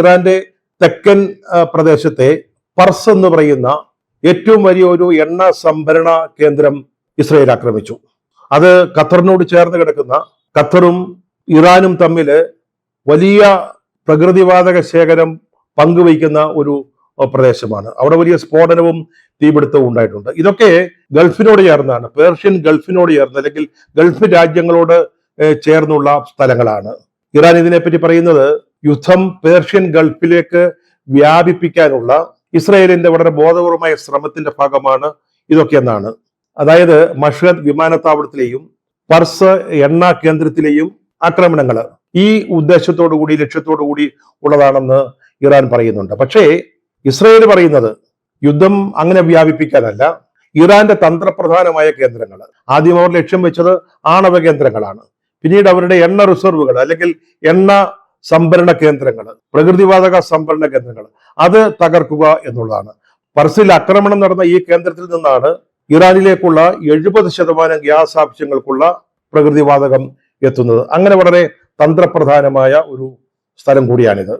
ഇറാന്റെ തെക്കൻ പ്രദേശത്തെ പർസ് എന്ന് പറയുന്ന ഏറ്റവും വലിയ ഒരു എണ്ണ സംഭരണ കേന്ദ്രം ഇസ്രയേൽ ആക്രമിച്ചു. അത് ഖത്തറിനോട് ചേർന്ന് കിടക്കുന്ന, ഖത്തറും ഇറാനും തമ്മിൽ വലിയ പ്രകൃതിവാതക ശേഖരം പങ്കുവയ്ക്കുന്ന ഒരു പ്രദേശമാണ്. അവിടെ വലിയ സ്ഫോടനവും തീപിടുത്തവും ഉണ്ടായിട്ടുണ്ട്. ഇതൊക്കെ ഗൾഫിനോട് ചേർന്നാണ്, പേർഷ്യൻ ഗൾഫിനോട് ചേർന്ന് അല്ലെങ്കിൽ ഗൾഫ് രാജ്യങ്ങളോട് ചേർന്നുള്ള സ്ഥലങ്ങളാണ്. ഇറാൻ ഇതിനെപ്പറ്റി പറയുന്നത് യുദ്ധം പേർഷ്യൻ ഗൾഫിലേക്ക് വ്യാപിപ്പിക്കാനുള്ള ഇസ്രയേലിന്റെ വളരെ ബോധപൂർവമായ ശ്രമത്തിന്റെ ഭാഗമാണ് ഇതൊക്കെ എന്നാണ്. അതായത് മഷ്ഹദ് വിമാനത്താവളത്തിലെയും പർസ് എണ്ണ കേന്ദ്രത്തിലെയും ആക്രമണങ്ങൾ ഈ ഉദ്ദേശത്തോടു കൂടി, ലക്ഷ്യത്തോടു കൂടി ഉള്ളതാണെന്ന് ഇറാൻ പറയുന്നുണ്ട്. പക്ഷേ ഇസ്രയേൽ പറയുന്നത് യുദ്ധം അങ്ങനെ വ്യാപിപ്പിക്കാനല്ല, ഇറാന്റെ തന്ത്രപ്രധാനമായ കേന്ദ്രങ്ങൾ, ആദ്യം അവർ ലക്ഷ്യം വെച്ചത് ആണവ കേന്ദ്രങ്ങളാണ്. പിന്നീട് അവരുടെ എണ്ണ റിസർവുകൾ അല്ലെങ്കിൽ എണ്ണ സംഭരണ കേന്ദ്രങ്ങൾ, പ്രകൃതിവാതക സംഭരണ കേന്ദ്രങ്ങൾ, അത് തകർക്കുക എന്നുള്ളതാണ്. പർസിൽ ആക്രമണം നടന്ന ഈ കേന്ദ്രത്തിൽ നിന്നാണ് ഇറാനിലേക്കുള്ള 70% ഗ്യാസ് ആവശ്യങ്ങൾക്കുള്ള പ്രകൃതിവാതകം എത്തുന്നത്. അങ്ങനെ വളരെ തന്ത്രപ്രധാനമായ ഒരു സ്ഥലം കൂടിയാണിത്.